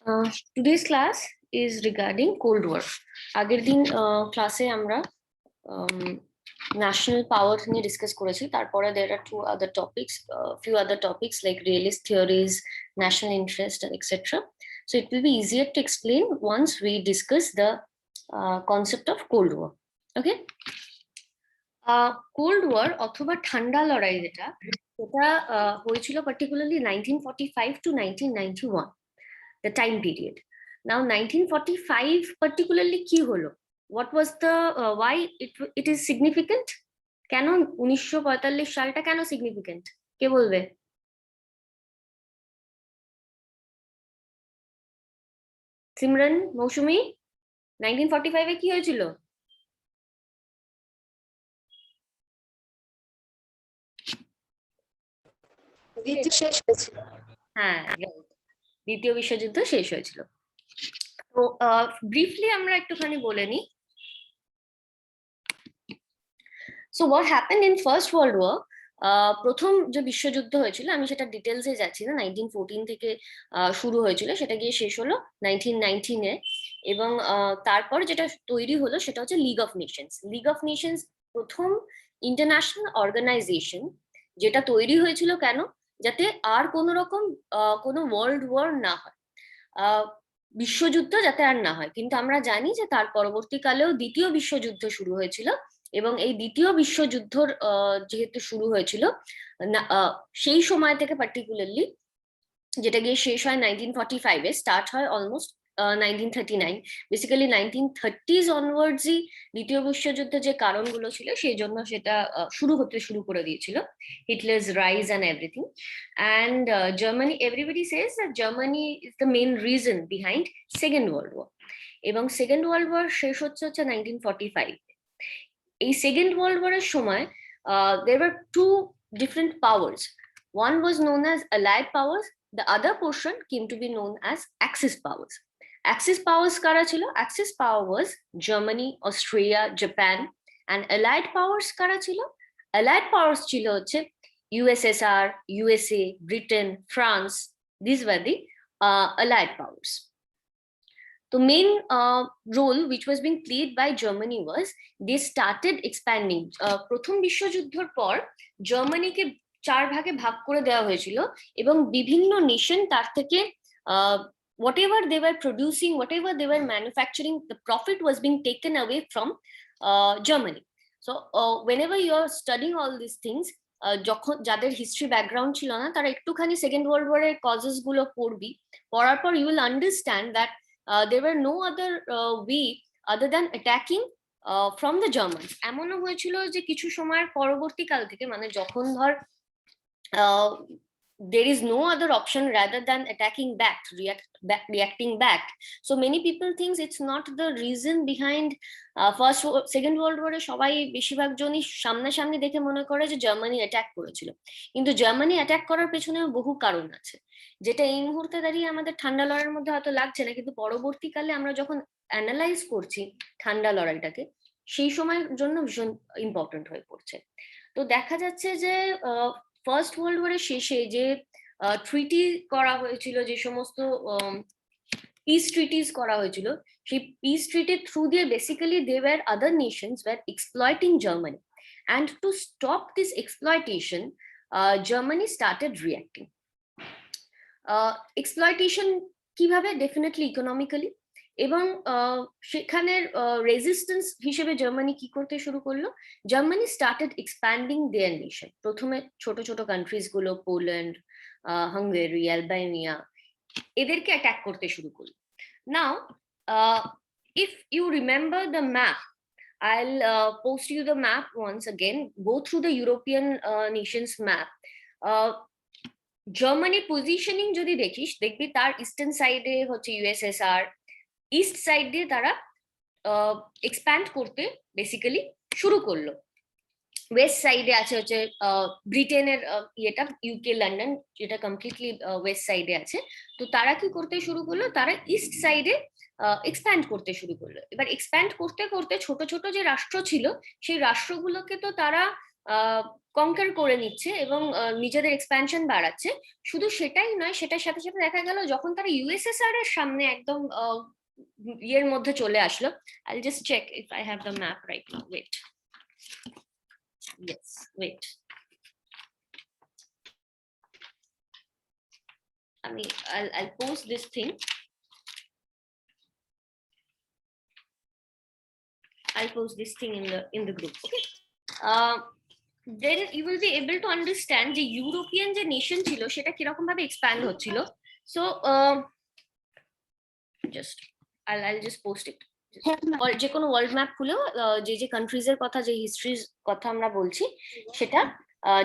Today's class is regarding Cold War. আগের দিন ক্লাসে আমরা national power নিয়ে ডিসকাস করেছি। তারপরে there are few other topics like realist theories, national interest, etc. So it will be easier to explain once we discuss the concept of Cold War. Okay. Cold war অথবা ঠান্ডা লড়াই যেটা হয়েছিল particularly 1945 to 1991, the time period. Now 1945 particularly কি হলো? What was the why it is significant? কেন 1945 সালটা কেন significant? কে বলবে? সিমরন, মৌসুমী, 1945 এ কি হয়েছিল? হ্যাঁ, দ্বিতীয় বিশ্বযুদ্ধ শেষ হয়েছিল। তো ব্রিফলি আমরা একটুখানি বলে নিই। So what happened in First World War? প্রথম যে বিশ্বযুদ্ধ হয়েছিল, আমি সেটা ডিটেলসে যাচ্ছি না, 1914 থেকে শুরু হয়েছিল, সেটা গিয়ে শেষ হলো 1919 এ। এবং তারপর যেটা তৈরি হলো সেটা হচ্ছে league of Nations. League of Nations প্রথম ইন্টারন্যাশনাল অর্গানাইজেশন, যেটা তৈরি হয়েছিল কেন? যাতে আর কোনো রকম কোনো ওয়ার্ল্ড ওয়ার না হয়, বিশ্বযুদ্ধ যাতে আর না হয়। কিন্তু আমরা জানি যে তার পরবর্তীকালেও দ্বিতীয় বিশ্বযুদ্ধ শুরু হয়েছিল, এবং এই দ্বিতীয় বিশ্বযুদ্ধর যেহেতু শুরু হয়েছিল সেই সময় থেকে পার্টিকুলারলি, যেটা গিয়ে শেষ হয় 1945 এ, স্টার্ট হয় অলমোস্ট 1939। বেসিক্যালি 1930s অনওয়ার্ডসই দ্বিতীয় বিশ্বযুদ্ধের যে কারণগুলো ছিল সেই জন্য সেটা শুরু করে দিয়েছিল, Hitler's rise and everything. And Germany, everybody says that Germany is the main reason behind second world war. এবং সেকেন্ড ওয়ার্ল্ড ওয়ার শেষ হচ্ছে 1945। এই সেকেন্ড ওয়ার্ল্ড ওয়ারের সময় there were two different powers. One was known as Allied powers, the other portion came to be known as Axis powers. Axis powers কারা ছিল? Axis power was Germany, Austria, Japan. And Allied powers কারা ছিল? Allied powers ছিল হচ্ছে USSR, USA, Britain, France. These were the Allied powers. The main role which was being played by Germany was they started expanding. প্রথম বিশ্বযুদ্ধের পর জার্মানিকে চার ভাগে ভাগ করে দেওয়া হয়েছিল, এবং বিভিন্ন নেশন তার থেকে whatever they were producing, whatever they were manufacturing, the profit was being taken away from Germany. So whenever you are studying all these things, যখন যাদের হিস্ট্রি ব্যাকগ্রাউন্ড ছিল না তারা একটুখানি সেকেন্ড ওয়ার্ল্ড ওয়ারের কজেস গুলো পড়বি, পড়ার পর you will understand that there were no other way other than attacking from the Germans. এমনও হয়েছিল যে কিছু সময়ের পরবর্তীকাল থেকে, মানে যখন ধর there is no other option rather than attacking back, reacting back. So many people think it's not the reason behind second world war. সবাই বেশিরভাগ জনই সামনাসামনি দেখে মনে করে যে জার্মানি অ্যাটাক করেছিল, কিন্তু জার্মানি অ্যাটাক করার পেছনে বহু কারণ আছে, যেটা এই মুহূর্তে দাঁড়িয়ে আমাদের ঠান্ডা লড়াইয়ের মধ্যে হয়তো লাগছে না, কিন্তু পরবর্তীকালে আমরা যখন অ্যানালাইজ করছি ঠান্ডা লড়াইটাকে, সেই সময়ের জন্য ভীষণ ইম্পর্টেন্ট হয়ে পড়ছে। তো দেখা যাচ্ছে যে ফার্স্ট ওয়ার্ল্ড ওয়ারের শেষে যে ট্রিটি করা হয়েছিল, যে সমস্ত পিস ট্রিটিস করা হয়েছিল, সেই পিস ট্রিটির থ্রু দিয়ে basically they were other nations were exploiting Germany, and to stop this exploitation Germany started reacting. Exploitation কিভাবে? ডেফিনেটলি ইকোনমিক্যালি, এবং সেখানের রেজিস্ট্যান্স হিসেবে জার্মানি কি করতে শুরু করলো? Germany started expanding their nation. প্রথমে ছোট ছোট কান্ট্রিজ গুলো, পোল্যান্ড, হাঙ্গেরি, আলবেনিয়া, এদেরকে অ্যাটাক করতে শুরু করলো। Now if you remember the map, I'll post you the map once again. Go through the European nations map. Germany positioning যদি দেখিস, দেখবি তার ইস্টার্ন সাইডে হচ্ছে ইউএসএসআর, ইস্ট সাইড দিয়ে তারা এক্সপ্যান্ড করতে বেসিক্যালি শুরু করলো। ওয়েস্ট সাইডে আছে হচ্ছে ব্রিটেনের ইয়েটা, ইউকে, লন্ডন, যেটা কমপ্লিটলি ওয়েস্ট সাইডে আছে। তো তারা কি করতে শুরু করলো? তারা ইস্ট সাইডে এক্সপ্যান্ড করতে শুরু করলো। এবার এক্সপ্যান্ড করতে করতে ছোট ছোট যে রাষ্ট্র ছিল সেই রাষ্ট্রগুলোকে তো তারা কনকার করে নিচ্ছে এবং নিজেদের এক্সপ্যানশন বাড়াচ্ছে। শুধু সেটাই নয়, সেটার সাথে সাথে দেখা গেল যখন তারা ইউএসএসআর এর সামনে একদম ইয়ের মধ্যে চলে আসলো। I'll just check if I have the map right now. Wait. Yes, wait. I'll post this thing. I'll post this thing in the group. Okay. Then you will be able to understand যে European যে nation ছিল সেটা কিরকম ভাবে expand হচ্ছিল। So just I'll just post it. যে কোনো world map খুলেও যে যে কান্ট্রিজ এর কথা, যে হিস্ট্রির কথা আমরা বলছি, সেটা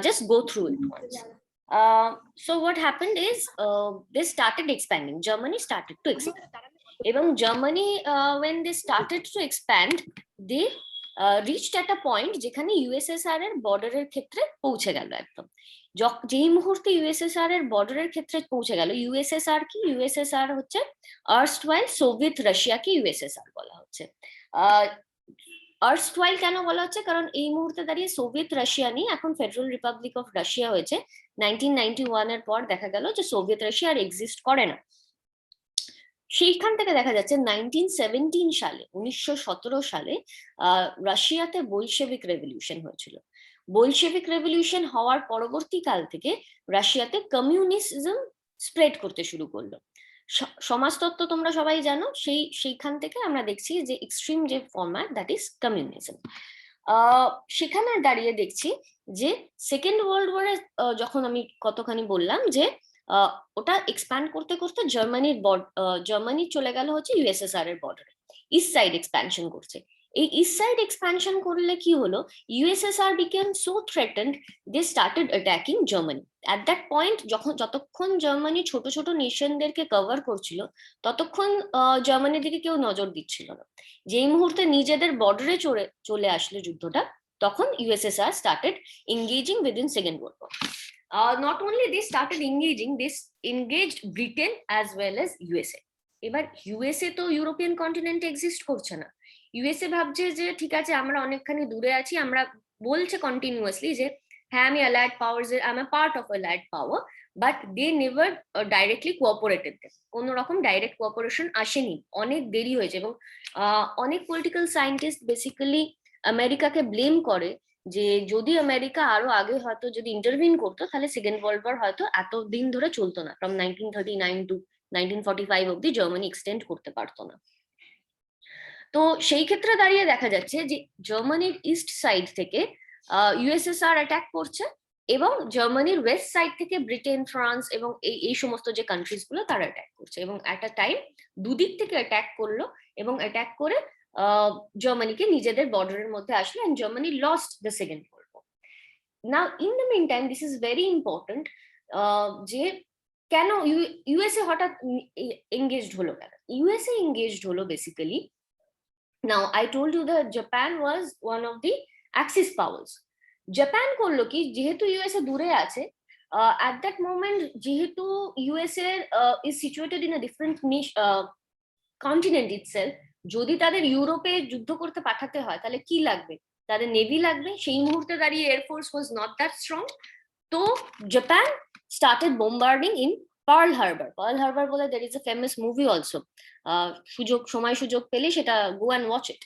just go through it once. So what happened is they started expanding. Germany started to expand. এবং Germany when they started to expand, they reached at a point যেখানে ইউএসএসআর এর বর্ডারের ক্ষেত্রে পৌঁছে গেল একদম। যেই মুহূর্তে ইউএসএসআর এর বর্ডারের ক্ষেত্রে পৌঁছে গেল, ইউএসএসআর কি, ইউএসএসআর হচ্ছে আর্স্টওয়াইল সোভিয়েত রাশিয়াকে ইউএসএসআর বলা হচ্ছে। আর্স্টওয়াইল কেন বলা হচ্ছে? কারণ এই মুহূর্তে দাঁড়িয়ে সোভিয়েত রাশিয়া নেই, এখন ফেডারেল রিপাবলিক অফ রাশিয়া হয়েছে। 1991 এর পর দেখা গেল যে সোভিয়েত রাশিয়া আর এক্সিস্ট করে না। সেইখান থেকে দেখা যাচ্ছে 1917 সালে, 1917 সালে রাশিয়াতে বলশেভিক রেভলিউশন হয়েছিল। বলশেভিক রেভলিউশন হওয়ার পরবর্তীকাল থেকে রাশিয়াতে কমিউনিজম স্প্রেড করতে শুরু করলো। সমাজতত্ত্ব তোমরা সবাই জানো, সেইখান থেকে আমরা দেখছি যে এক্সট্রিম যে ফরম্যাট, দ্যাট ইজ কমিউনিজম। সেখানে দাঁড়িয়ে দেখছি যে সেকেন্ড ওয়ার্ল্ড ওয়ারে যখন আমি কতখানি বললাম যে ওটা এক্সপ্যান্ড করতে করতে জার্মানি চলে গেল হচ্ছে ইউএসএসআর এর বর্ডারে, ইস্ট সাইড এক্সপ্যানশন করছে। এই ইস্ট সাইড এক্সপ্যানশন করলে কি হলো, USSR became so threatened, they started attacking Germany. At that point যতক্ষণ জার্মানি ছোট ছোট নেশনদেরকে কভার করছিল, ততক্ষণ জার্মানির দিকে কেউ নজর দিচ্ছিল না। যেই মুহূর্তে নিজেদের বর্ডারে চলে আসলো যুদ্ধটা, তখন USSR started engaging within second world war. Not only they started engaging, they engaged Britain as well as USA. এবার ইউএসএ তো ইউরোপিয়ান কন্টিনেন্টে এক্সিস্ট করছে না। ইউএসএ ভাবছে যে ঠিক আছে, আমরা অনেকখানি দূরে আছি, আমরা বলছে কন্টিনিউয়াসলি যে হ্যাঁ আমি অ্যালাইড পাওয়ার্স এর, I am part of allied power, but they never directly cooperated. কোনো রকম ডাইরেক্ট কোঅপারেশন আসেনি, অনেক দেরি হয়েছে। এবং অনেক পলিটিক্যাল সায়েন্টিস্ট বেসিক্যালি আমেরিকাকে ব্লেম করে যে যদি আমেরিকা আরো আগে হয়তো যদি ইন্টারভিন করতো, তাহলে সেকেন্ড ওয়ার্ল্ড ওয়ার হয়তো এতদিন ধরে চলতো না, ফ্রম 1939 টু 1945 অব্দি জার্মানি এক্সটেন্ড করতে পারতো না। তো সেই ক্ষেত্রে দাঁড়িয়ে দেখা যাচ্ছে যে জার্মানির ইস্ট সাইড থেকে ইউএসএসআর অ্যাটাক করছে, এবং জার্মানির ওয়েস্ট সাইড থেকে ব্রিটেন, ফ্রান্স এবং এই সমস্ত যে কান্ট্রিজ গুলো তারা অ্যাটাক করছে। এবং অ্যাট আ টাইম দুদিক থেকে অ্যাটাক করলো, এবং অ্যাটাক করে জার্মানিকে নিজেদের বর্ডারের মধ্যে আসলো, and Germany lost the second world war. Now in the meantime, this is very important, যে কেন ইউএসএ হঠাৎ এঙ্গেজড হলো, কেন ইউএসএ এঙ্গেজড হলো basically. Now I told you that Japan was one of the Axis powers. Japan করলো কি, যেহেতু USA দূরে আছে, at that moment যেহেতু USA is situated in a different continent itself, যদি তাদের ইউরোপে যুদ্ধ করতে পাঠাতে হয় তাহলে কি লাগবে, তাদের নেভি লাগবে। সেই মুহূর্তে দাঁড়িয়ে air force was not that strong. তো Japan started bombarding in Pearl Harbor. Pearl Harbor বলে there is a famous movie also, সুযোগ পেলে সেটা গো অ্যান্ড ওয়াচ ইট।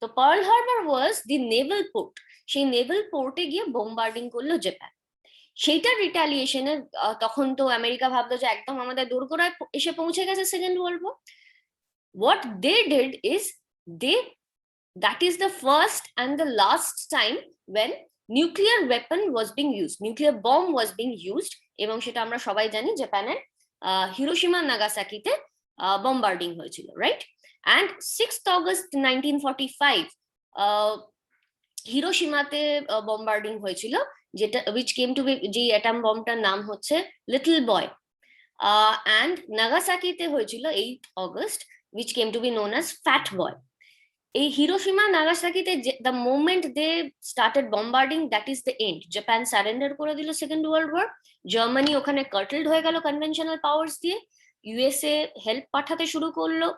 তো পার্ল হারবার ওয়াজ দি নেভাল পোর্ট, সেই নেভাল পোর্টে গিয়ে বোমবার্ডিং করলো জাপান। সেইটার রিটালিয়েশনে তখন তো আমেরিকা ভাবলো যে একদম আমাদের দোরগোড়ায় এসে পৌঁছে গেছে second world war. What they did is that is the first and the last time when nuclear weapon was being used, nuclear bomb was being used, এবং সেটা আমরা সবাই জানি জাপানের হিরোশিমা নাগাসাকিতে বোমবার্ডিং হয়েছিল, রাইট? And 6th August 1945 হিরোশিমাতে বোমবার্ডিং হয়েছিল, যেটা which came to be, যে অ্যাটম বমটার নাম হচ্ছে লিটল বয়। and নাগাসাকিতে হয়েছিল 8th August, which came to be known as Fat Boy. এই হিরোশিমা নাগাসাকিতে the moment they started bombarding, that is the end. Japan surrender করে দিল সেকেন্ড ওয়ার্ল্ড ওয়ার। জার্মানি ওখানে কার্টেলড হয়ে গেল কনভেনশনাল পাওয়ার্স দিয়ে। USA help পাঠাতে শুরু করলো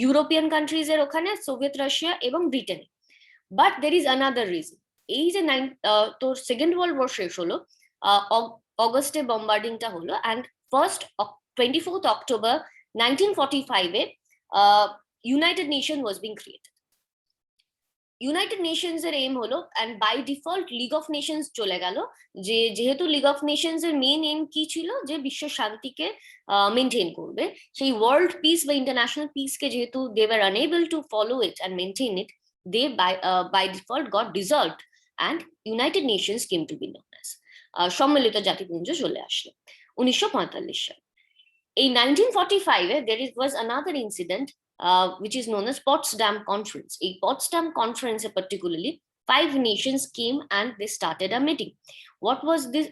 ইউরোপিয়ান কান্ট্রিজ এর ওখানে, সোভিয়েত রাশিয়া এবং ব্রিটেনে। But there is another reason. এই যে তোর সেকেন্ড ওয়ার্ল্ড ওয়ার শেষ হলো, অগস্টে বম্বার্ডিংটা হলো, অ্যান্ড 24th October 1945-এ United Nation was being created. United Nations এর এম হলো, and by default League of Nations চলে গেল, যে যেহেতু লিগ অফ নেশনস এর মেন এম কি ছিল, যে বিশ্ব শান্তিকে মেনটেন করবে, সেই ওয়ার্ল্ড পিস বা ইন্টারন্যাশনাল পিসকে যেহেতু they were unable to follow it and maintain it, they by default got dissolved and United Nations came to be known as সম্মিলিত জাতিপুঞ্জ চলে আসলো 1945 সালে। এই 1945-এ there was another incident which is known as Potsdam Conference. এই Potsdam Conference particularly 5 nations came and they started a meeting. What was this?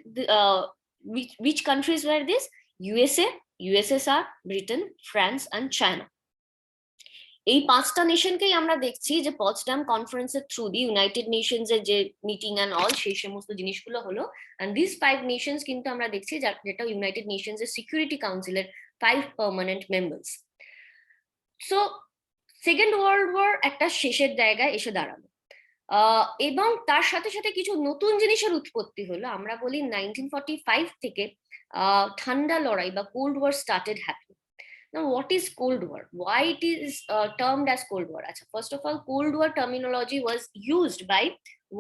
Which countries were this? USA, USSR, Britain, France and China. এই 5টা নেশনকেই আমরা দেখছি যে Potsdam কনফারেন্সের through the United Nations এর যে meeting and all সেই সমস্ত জিনিসগুলো হলো, এন্ড দিস 5 নেশনস কিন্তু আমরা দেখছি যেটা ইউনাইটেড নেশনস এর সিকিউরিটি কাউন্সিলের 5 permanent members. So second world war একটা শেষের জায়গায় এসে দাঁড়ালো, এবং তার সাথে সাথে কিছু নতুন জিনিসের উৎপত্তি হলো। আমরা বলি 1945 থেকে ঠান্ডা লড়াই বা cold war started happening. Now, what is Cold War? Why it is termed as Cold War? First of all, Cold War terminology was used by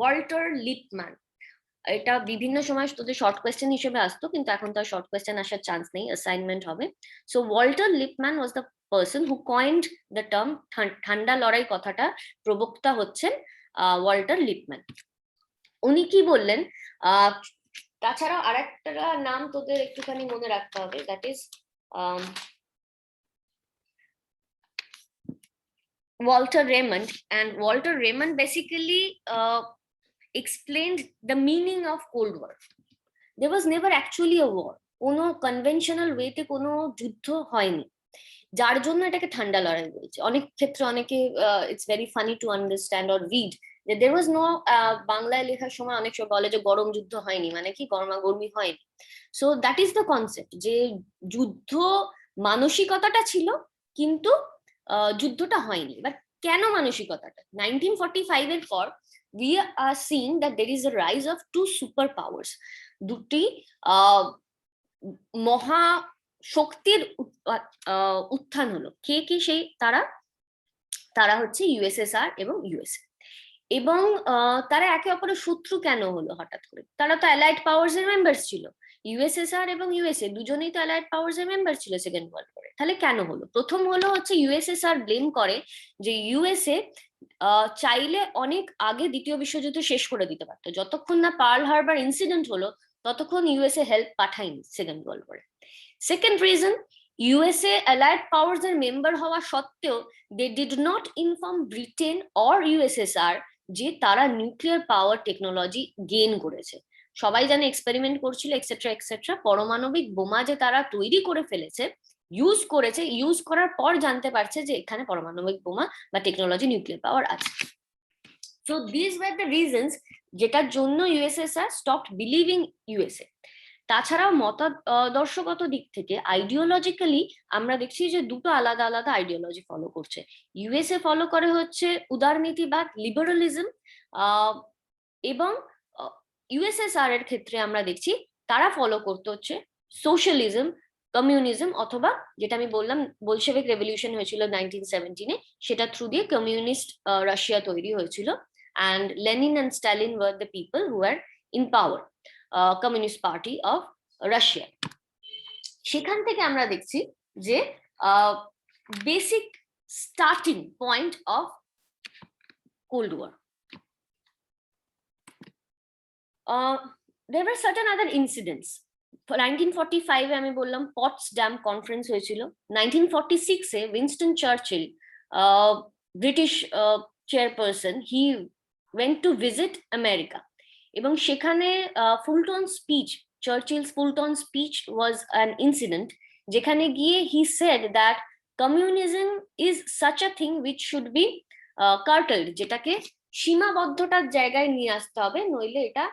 Walter Lippmann. এটা বিভিন্ন সময় তোদের শর্ট কোয়েশ্চেন হিসেবে আসতো, কিন্তু এখন তার শর্ট কোয়েশ্চেন আসার চান্স নেই, অ্যাসাইনমেন্ট হবে। So Walter Lippmann was the person who কয়েন্ড the term ঠান্ডা লড়াই কথাটা, প্রবক্তা হচ্ছেন ওয়াল্টার লিপম্যান। উনি কি বললেন, তাছাড়াও আরেকটা নাম তোদের একটুখানি মনে রাখতে হবে, that is Walter Raymond. And Walter Raymond basically explained the meaning of Cold War. There was never actually a war. কোনো কনভেনশনাল ওয়েতে কোনো যুদ্ধ হয়নি, যার জন্য এটাকে ঠান্ডা লড়াই বলছে। অনেক ক্ষেত্রে অনেকে it's very funny to understand or read যে there was no বাংলায় লেখার সময় অনেক সময় বলে যে গরম যুদ্ধ হয়নি, মানে কি গরমাগর্মি হয়নি। So that is the concept, যে যুদ্ধ মানসিকতাটা ছিল কিন্তু যুদ্ধটা হয়নি। বাট কেন মানসিকতাটা? 1945 এর পর we are seeing that there is a rise of 2 super powers, দুটি মহা শক্তির উত্থান হলো। কে কি সেই তারা হচ্ছে ইউএসএসআর এবং ইউএসএ। এবং তারা একে অপরের শত্রু কেন হলো হঠাৎ করে? তারা তো অ্যালাইড পাওয়ার্স এর মেম্বার্স ছিল, ইউএসএসআর এবং ইউএসএ দুজনেই তো অ্যালাইড পাওয়ার্স এর মেম্বার ছিল সেকেন্ড ওয়ার্ল্ড ওয়ারে। তাহলে কেন হলো? প্রথম হলো হচ্ছে ইউএসএসআর ব্লেম করে যে ইউএসএ চাইলে অনেক আগে দ্বিতীয় বিশ্বযুদ্ধ শেষ করে দিতে পারতো, যতক্ষণ না পার্ল হারবার ইনসিডেন্ট হলো ততক্ষণ ইউএসএ হেল্প পাঠায়নি সেকেন্ড ওয়ার্ল্ড ওয়ারে। Second reason, USA allied powers এর মেম্বার হওয়া সত্ত্বেও they did not inform Britain or USSR যে তারা নিউক্লিয়ার পাওয়ার টেকনোলজি গেইন করেছে। সবাই জানে এক্সপেরিমেন্ট করছিল এক্সেট্রা এক্সেট্রা, পারমাণবিক বোমা যে তারা তৈরি করে ফেলেছে, ইউজ করেছে, ইউজ করার পর জানতে পারছে যে এখানে পারমাণবিক বোমা বা টেকনোলজি নিউক্লিয়ার পাওয়ার আছে। So this war the reasons যেটার জন্য ইউএসএসআর স্টপড বিলিভিং ইউএসএ। তাছাড়াও মতাদর্শগত দিক থেকে আইডিওলজিক্যালি আমরা দেখছি যে দুটো আলাদা আলাদা আইডিওলজি ফলো করছে। ইউএসএ ফলো করে হচ্ছে উদারনীতিবাদ, লিবারালিজম, এবং ইউএসএসআর এর ক্ষেত্রে আমরা দেখছি তারা ফলো করতে হচ্ছে সোশ্যালিজম, কমিউনিজম, অথবা যেটা আমি বললাম বোলশেভিক রেভলিউশন হয়েছিল 1917-এ, সেটা থ্রু দিয়ে কমিউনিস্ট রাশিয়া তৈরি হয়েছিল, and Lenin and Stalin were the people who were in power, communist party of Russia. সেখান থেকে আমরা দেখছি যে basic starting point of cold war. there were certain other incidents. 1945-এ আমি বললাম পটসডাম কনফারেন্স হয়েছিল। 1946-এ Winston Churchill, British chairperson, he went to visit America, এবং সেখানে Fulton speech, Churchill's Fulton speech was an incident, যেখানে গিয়ে he said that communism is such a thing which should be curtailed, যেটাকে সীমাবদ্ধতার জায়গায় নিয়ে আসতে হবে, নইলে এটা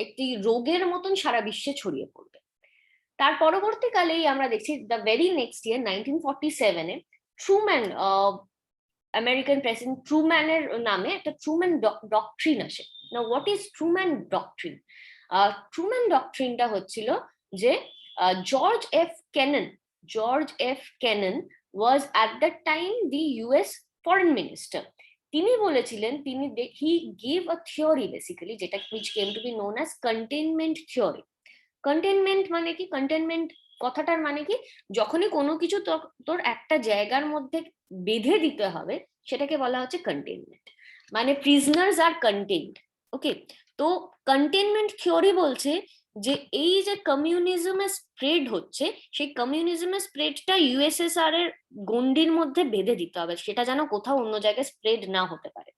একটি রোগের মতন সারা বিশ্বে ছড়িয়ে পড়বে। তার পরবর্তীকালেই আমরা দেখছি দ্য ভেরি নেক্সট ইয়ার 1947-এ ট্রুম্যান আমেরিকান প্রেসিডেন্ট ট্রুম্যানের নামে একটা ট্রুম্যান ডক্ট্রিন আসে। না, what is Truman doctrine? Truman ডক্ট্রিনটা হচ্ছিল যে George F Kennan was at that time the US foreign minister. তিনি বলেছিলেন, তিনি he give a theory basically, যেটা which came to be known as containment theory. Containment মানে কি? কন্টেনমেন্ট কথাটার মানে কি, যখনই কোনো কিছু তোর একটা জায়গার মধ্যে বেঁধে দিতে হবে সেটাকে বলা হচ্ছে কন্টেনমেন্ট, মানে প্রিজনার্স আর কন্টেন্ট। ওকে, তো কন্টেনমেন্ট থিওরি বলছে যে এই যে কমিউনিজমের স্প্রেড হচ্ছে, সেই কমিউনিজমের স্প্রেডটা ইউএসএসআর এর গণ্ডির মধ্যে বেঁধে দিতে হবে, সেটা যেন কোথাও অন্য জায়গায় স্প্রেড না হতে পারে।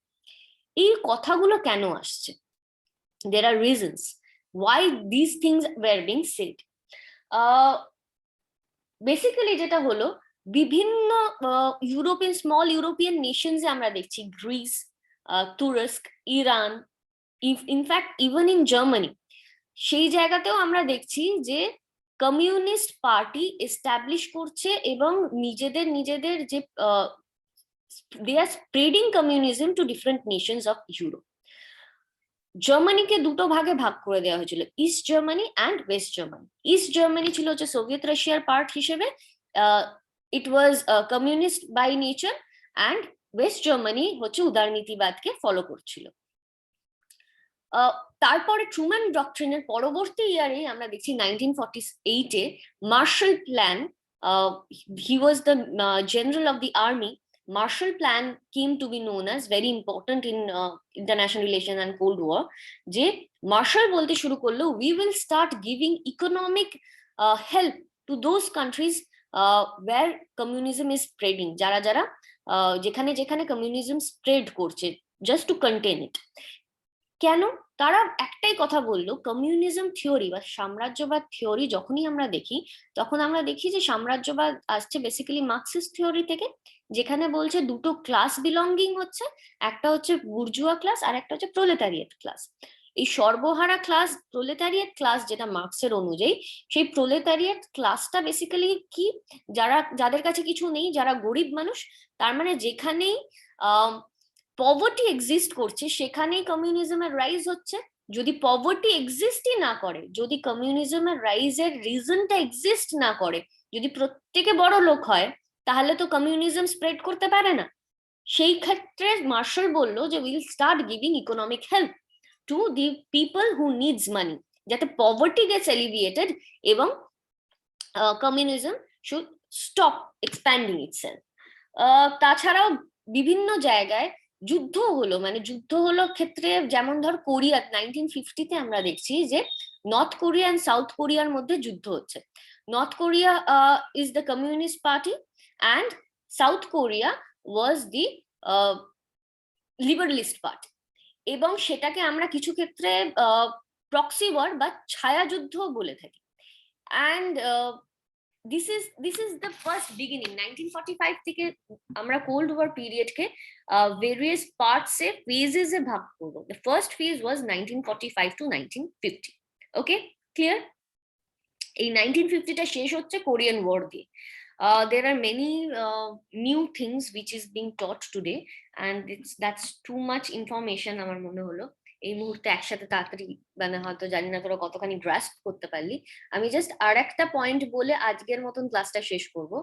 এই কথাগুলো কেন আসছে? there are reasons why these things were being said. Basically যেটা হলো, বিভিন্ন ইউরোপিয়ান স্মল ইউরোপিয়ান নেশনস আমরা দেখছি, গ্রিস, তুরস্ক, Iran, in fact even in Germany, সেই জায়গাতেও আমরা দেখছি যে কমিউনিস্ট পার্টি এস্টাবলিশ করছে এবং নিজেদের যে they are spreading communism to different nations of Europe. জার্মানিকে দুটো ভাগে ভাগ করে দেওয়া হয়েছিল, East Germany and West Germany. East Germany ছিল হচ্ছে সোভিয়েত রাশিয়ার পার্ট হিসেবে, it was communist by nature, and West Germany হচ্ছে উদারনীতিবাদকে ফলো করছিল। তারপরে ট্রুম্যান ডক্ট্রিনের পরবর্তী ইয়ারে আমরা দেখছি 1948-এ Marshall plan, he was the general of the army. Marshall Plan came to be known as very important in international relations and Cold War. যে মার্শাল বলতে শুরু করলো, we will start giving economic help to those countries where communism is spreading, যারা যেখানে যেখানে communism spread করছে, just to contain it. কেন? তারা একটাই কথা বললো, কমিউনিজম থিওরি বা সাম্রাজ্যবাদ থিওরি যখনই আমরা দেখি, তখন আমরা দেখি যে সাম্রাজ্যবাদ আসছে বেসিক্যালি মার্কসিস্ট থিওরি থেকে, যেখানে বলছে দুটো ক্লাস বিলঙ্গিং হচ্ছে, একটা হচ্ছে বুর্জুয়া ক্লাস আর একটা হচ্ছে প্রোলেতারিয়েট ক্লাস। এই সর্বহারা ক্লাস, প্রোলেতারিয়েট ক্লাস যেটা মার্কসের অনুযায়ী, সেই প্রোলেতারিয়েট ক্লাসটা বেসিক্যালি কি, যাদের কাছে কিছু নেই, যারা গরিব মানুষ, তার মানে যেখানেই পভার্টি এক্সিস্ট করছে সেখানেই কমিউনিজমের রাইজ হচ্ছে। যদি পভার্টি এক্সিস্টই না করে, যদি কমিউনিজমের রাইজের রিজনটা এক্সিস্ট না করে, যদি প্রত্যেকে বড় লোক হয়, তাহলে তো কমিউনিজম স্প্রেড করতে পারে না। সেই ক্ষেত্রে মার্শাল বলল যে will start giving economic help to the people who needs মানি, যাতে পভার্টি গেটস এলিভিয়েটেড এবং communism should stop expanding itself. তাছাড়াও বিভিন্ন জায়গায় যুদ্ধ হলো, মানে যুদ্ধ হলো ক্ষেত্রে, যেমন ধর কোরিয়া 1950-তে আমরা দেখছি যে নর্থ কোরিয়া এন্ড সাউথ কোরিয়ার মধ্যে যুদ্ধ হচ্ছে। North Korea is the communist party and South Korea was the liberalist party, এবং সেটাকে আমরা কিছু ক্ষেত্রে প্রক্সি ওয়ার বা ছায়া যুদ্ধ বলে থাকি। And this is the first beginning. 1945 থেকে আমরা কোল্ড ওয়ার পিরিয়ডকে ভেরিয়াস পার্টসে ফেজেসে ভাগ করব। The first phase was 1945 to 1950. Okay, clear? এই 1950টা শেষ হচ্ছে কোরিয়ান ওয়ার দিয়ে। There are many new things which is being taught today, and that's too much information আমার মনে হলো এই মুহূর্তে একসাথে তাড়াতাড়ি, মানে হয়তো জানি না তোরা কতখানি গ্রাস্প করতে পারলি। আমি জাস্ট আর একটা পয়েন্ট বলে আজকের মতন ক্লাসটা শেষ করব।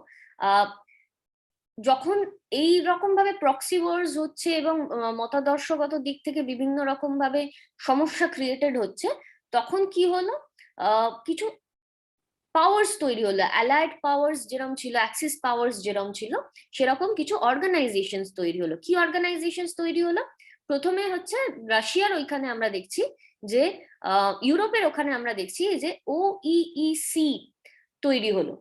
যখন এই রকম ভাবে প্রক্সি ওয়ার্স হচ্ছে এবং মতাদর্শগত দিক থেকে বিভিন্ন রকম ভাবে সমস্যা ক্রিয়েটেড হচ্ছে, তখন কি হলো, কিছু পাওয়ার্স তৈরি হলো, অ্যালাইড পাওয়ার্স যেরকম ছিল, অ্যাক্সিস পাওয়ার্স যেরকম ছিল, সেরকম কিছু অর্গানাইজেশনস তৈরি হলো। কি অর্গানাইজেশনস তৈরি হলো? প্রথমে হচ্ছে রাশিয়ার ওইখানে আমরা দেখছি যে, ইউরোপের ওখানে আমরা দেখছি যে OEEC তৈরি হলো,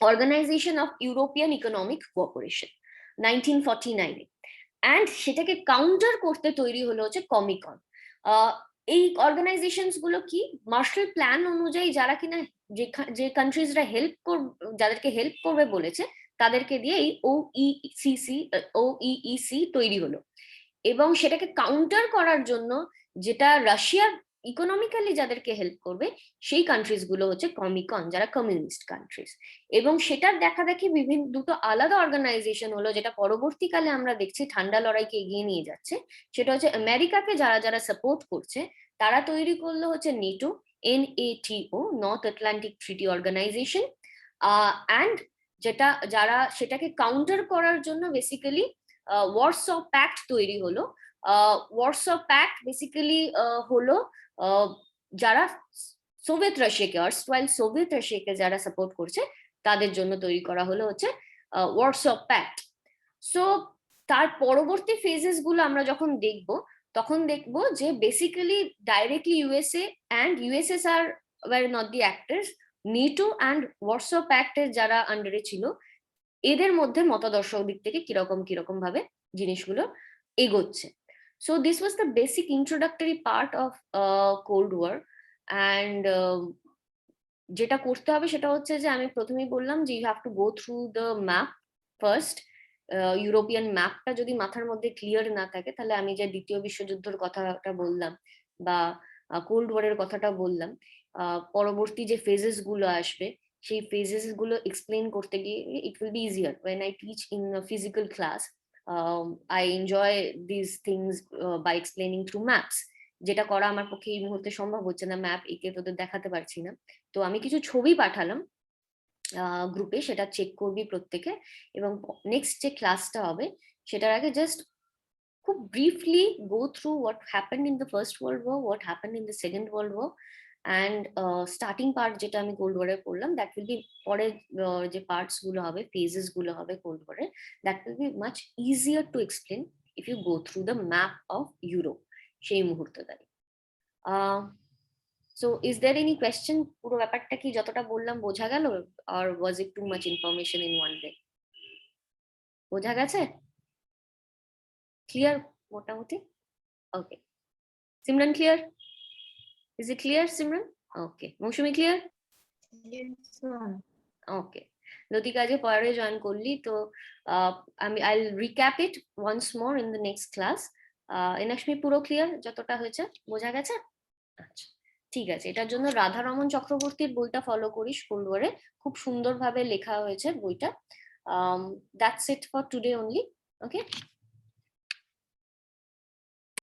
organisation of European economic cooperation, 1949-এ। অ্যান্ড সেটাকে কাউন্টার করতে তৈরি হলো হচ্ছে কমিকন। এই অর্গানাইজেশনস গুলো কি, মার্শাল প্ল্যান অনুযায়ী যারা কিনা যে কান্ট্রিজরা যাদেরকে হেল্প করবে বলেছে, তাদেরকে দিয়ে এই OEEC তৈরি হলো। এবং সেটাকে কাউন্টার করার জন্য, যেটা রাশিয়ার ইকোনমিক্যালি যাদেরকে হেল্প করবে সেই কান্ট্রিজ গুলো হচ্ছে কমিকন, যারা কমিউনিস্ট কান্ট্রিজ। এবং সেটার দেখা দেখি বিভিন্ন দুটো আলাদা অর্গানাইজেশন হলো, যেটা পরবর্তীকালে আমরা দেখছি ঠান্ডা লড়াইকে এগিয়ে নিয়ে যাচ্ছে। সেটা হচ্ছে আমেরিকাকে যারা যারা সাপোর্ট করছে তারা তৈরি করলো হচ্ছে NATO, NATO, North Atlantic Treaty Organization. And যেটা যারা সেটাকে কাউন্টার করার জন্য বেসিক্যালি ওয়ারস প্যাক্ট তৈরি হলো। ওয়ারস প্যাক্ট বেসিক্যালি হলো যারা সোভিয়েত রাশিয়াকে, আর্সওয়াইল সোভিয়েত রাশিয়াকে যারা সাপোর্ট করছে তাদের জন্য তৈরি করা হলো হচ্ছে ওয়ারস প্যাক্ট। সো তার পরবর্তী ফেজেস গুলো আমরা যখন দেখব তখন দেখবো যে basically directly USA and USSR were not the actors, NATO and Warsaw প্যাক্টের যারা আন্ডারে ছিল এদের মধ্যে মতাদর্শ দিক থেকে কিরকম কিরকম ভাবে জিনিসগুলো এগোচ্ছে। So this was the basic introductory part of cold war. And যেটা করতে হবে সেটা হচ্ছে যে আমি প্রথমেই বললাম যে you have to go through the map first. European ম্যাপটা যদি মাথার মধ্যে ক্লিয়ার না থাকে তাহলে আমি যে দ্বিতীয় বিশ্বযুদ্ধের কথাটা বললাম বা কোল্ড ওয়ারের কথাটা বললাম, পরবর্তী যে ফেজেস গুলো আসবে সেই ফেজেস গুলো এক্সপ্লেন করতে গিয়ে it will be easier when I teach in physical class. I enjoy this things by explaining through maps, যেটা করা আমার পক্ষে এই মুহূর্তে সম্ভব হচ্ছে না, ম্যাপ এঁকে তোদের দেখাতে পারছি না। তো আমি কিছু ছবি পাঠালাম গ্রুপে, সেটা চেক করবি প্রত্যেকে। এবং নেক্সট যে ক্লাসটা হবে সেটার আগে জাস্ট খুব briefly go through what happened in the first world war, what happened in the second world war, and starting part যেটা আমি কোল্ড ওয়ারে পড়লাম দ্যাট উইল বি পরে যে পার্টস গুলো হবে, ফেজেস গুলো হবে কোল্ড ওয়ারে, that will be much easier to explain if you go through the map of Europe সেই মুহূর্তে দাঁড়িয়ে। So is there any question? পুরো ব্যাপারটা কি যতটা বললাম বোঝা গেল, আর was it too much information in one day? বোঝা গেছে? ক্লিয়ার মোটামুটি? Okay. Simran clear? Is it clear Simran? Okay. Mousumi clear? Okay. Latika যে পরে জয়েন করলি, তো আমি I will recap it once more in the next class. এনাশমি পুরো ক্লিয়ার? যতটা হয়েছে বোঝা গেছে? আচ্ছা ঠিক আছে। এটার জন্য রাধারমন চক্রবর্তীর বইটা ফলো করিস, কোল্ড ওয়ারে খুব সুন্দরভাবে লেখা হয়েছে বইটা। That's it for today only. Okay.